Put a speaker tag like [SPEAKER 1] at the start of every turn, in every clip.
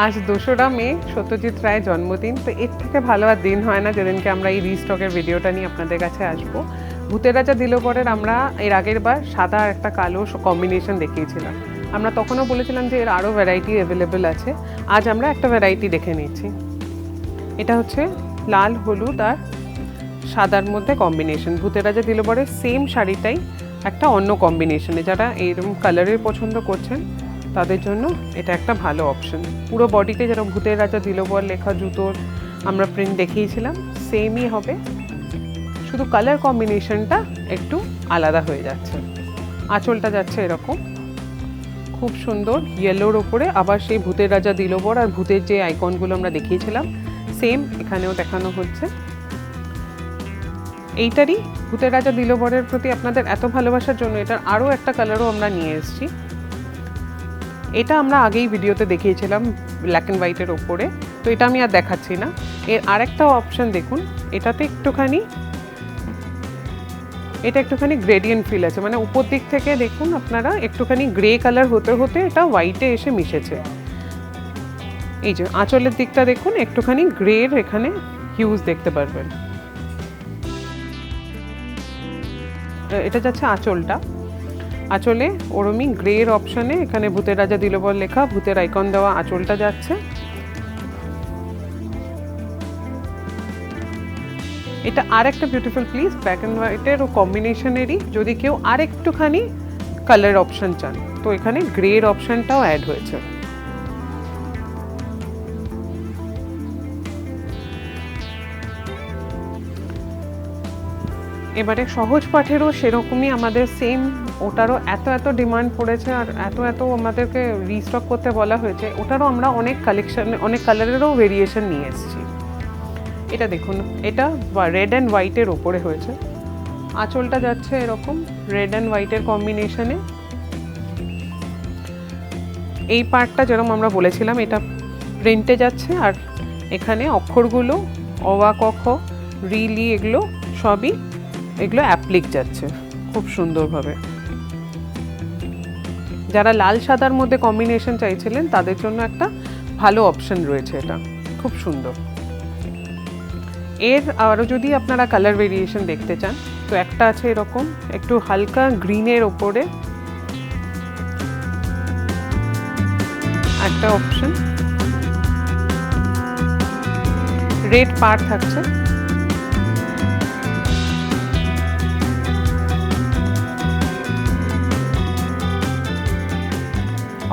[SPEAKER 1] আজ 2রা মে সত্যজিৎ রায়ের জন্মদিন। তো এর থেকে ভালো আর দিন হয় না যেদিনকে আমরা এই রিস্টকের ভিডিওটা নিয়ে আপনাদের কাছে আসবো। ভূতের রাজা দিলবরের আমরা এর আগের বার সাদা আর একটা কালো কম্বিনেশন দেখিয়েছিলাম। আমরা তখনও বলেছিলাম যে এর আরও ভ্যারাইটি অ্যাভেলেবেল আছে। আজ আমরা একটা ভ্যারাইটি দেখে নিচ্ছি। এটা হচ্ছে লাল হলুদ আর সাদার মধ্যে কম্বিনেশন। ভূতের রাজা দিলবরের সেম শাড়িটাই একটা অন্য কম্বিনেশনে। যারা এইরকম কালারের পছন্দ করছেন তাদের জন্য এটা একটা ভালো অপশন। পুরো বডিতে যারা ভূতের রাজা দিলবর লেখা জুতোর আমরা প্রিন্ট দেখিয়েছিলাম সেমই হবে, শুধু কালার কম্বিনেশনটা একটু আলাদা হয়ে যাচ্ছে। আঁচলটা যাচ্ছে এরকম খুব সুন্দর ইয়েলোর ওপরে, আবার সেই ভূতের রাজা দিলবর আর ভূতের যে আইকনগুলো আমরা দেখিয়েছিলাম সেম এখানেও দেখানো হচ্ছে। এইটারই ভূতের রাজা দিলবরের প্রতি আপনাদের এত ভালোবাসার জন্য এটার আরও একটা কালারও আমরা নিয়ে এসেছি। এটা আমরা আগেই ভিডিওতে দেখিয়েছিলাম ব্ল্যাক অ্যান্ড হোয়াইটের ওপরে, তো এটা আমি আর দেখাচ্ছি না। এর আরেকটা অপশন দেখুন, এটাতে একটুখানি গ্রেডিয়েন্ট ফিল আছে, মানে উপর দিক থেকে দেখুন আপনারা একটুখানি গ্রে কালার হতে হতে এটা হোয়াইটে এসে মিশেছে। এই যে আঁচলের দিকটা দেখুন একটুখানি গ্রের এখানে হিউজ দেখতে পারবেন। এটা যাচ্ছে আঁচলটা, আঁচলে ওরমই গ্রের অপশানে এখানে ভূতের রাজা দিলবর লেখা ভূতের আইকন দেওয়া আঁচলটা যাচ্ছে। এটা আর একটা বিউটিফুল পিস ব্ল্যাক অ্যান্ড হোয়াইটের ও কম্বিনেশনেরই। যদি কেউ আর একটুখানি কালার অপশান চান তো এখানে গ্রের অপশানটাও অ্যাড হয়েছে। এবারে সহজ পাঠেরও সেরকমই আমাদের সেম, ওটারও এত ডিমান্ড পড়েছে আর এত আমাদেরকে রিস্টক করতে বলা হয়েছে। ওটারও আমরা অনেক কালেকশন অনেক কালারেরও ভেরিয়েশন নিয়ে এসেছি। এটা দেখুন, এটা রেড অ্যান্ড হোয়াইটের ওপরে হয়েছে। আঁচলটা যাচ্ছে এরকম রেড অ্যান্ড হোয়াইটের কম্বিনেশনে। এই পার্টটা যেরকম আমরা বলেছিলাম এটা প্রিন্টে যাচ্ছে, আর এখানে অক্ষরগুলো অওয়া ক খ রিলি এগুলো সবই অ্যাপ্লিক যাচ্ছে খুব সুন্দরভাবে। যারা লাল সাদার মধ্যে কম্বিনেশন চাইছিলেন তাদের জন্য একটা ভালো অপশন রয়েছে, এটা খুব সুন্দর। এর আরও যদি আপনারা কালার ভেরিয়েশন দেখতে চান তো একটা আছে এরকম একটু হালকা গ্রিনের ওপরে একটা অপশন, রেড পার্ট থাকছে।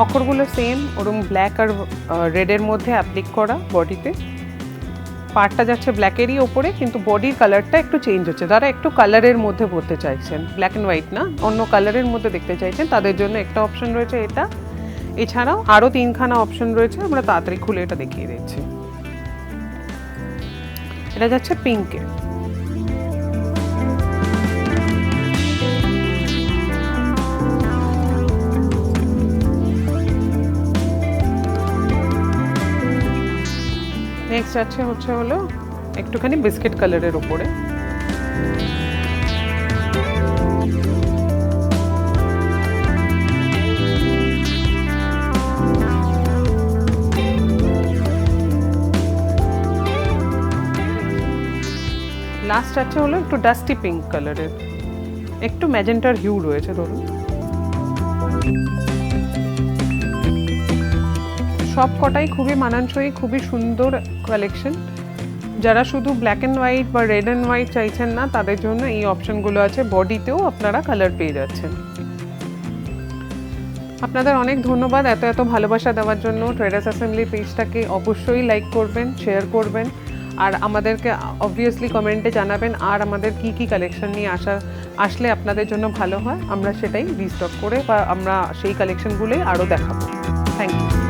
[SPEAKER 1] অক্ষরগুলো সেম ওরকম ব্ল্যাক আর রেডের মধ্যে অ্যাপ্লিক করা বডিতে। পার্টটা যাচ্ছে ব্ল্যাকেরই ওপরে, কিন্তু বডির কালারটা একটু চেঞ্জ হচ্ছে। যারা একটু কালারের মধ্যে পড়তে চাইছেন, ব্ল্যাক অ্যান্ড হোয়াইট না অন্য কালারের মধ্যে দেখতে চাইছেন তাদের জন্য একটা অপশন রয়েছে এটা। এছাড়াও আরও 3খানা অপশন রয়েছে, আমরা তাড়াতাড়ি খুলে এটা দেখিয়ে দিচ্ছি। এটা যাচ্ছে পিঙ্কে, নেক্সট হলো একটুখানি বিস্কিট কালারের ওপরে। লাস্ট হলো একটু ডাস্টি পিঙ্ক কালারের, একটু ম্যাজেন্টার হিউ রয়েছে ধরুন। সব কটাই খুবই মানানসই, খুবই সুন্দর কালেকশন। যারা শুধু ব্ল্যাক অ্যান্ড হোয়াইট বা রেড অ্যান্ড হোয়াইট চাইছেন না তাদের জন্য এই অপশনগুলো আছে। বডিতেও আপনারা কালার পেয়ে যাচ্ছেন। আপনাদের অনেক ধন্যবাদ এত ভালোবাসা দেওয়ার জন্য। ট্রেডার্স অ্যাসেম্বলি পেজটাকে অবশ্যই লাইক করবেন, শেয়ার করবেন, আর আমাদেরকে অবভিয়াসলি কমেন্টে জানাবেন আর আমাদের কি কালেকশন নিয়ে আসলে আপনাদের জন্য ভালো হয়। আমরা সেটাই রিস্টক করে বা আমরা সেই কালেকশনগুলোই আরও দেখাবো। Thank you.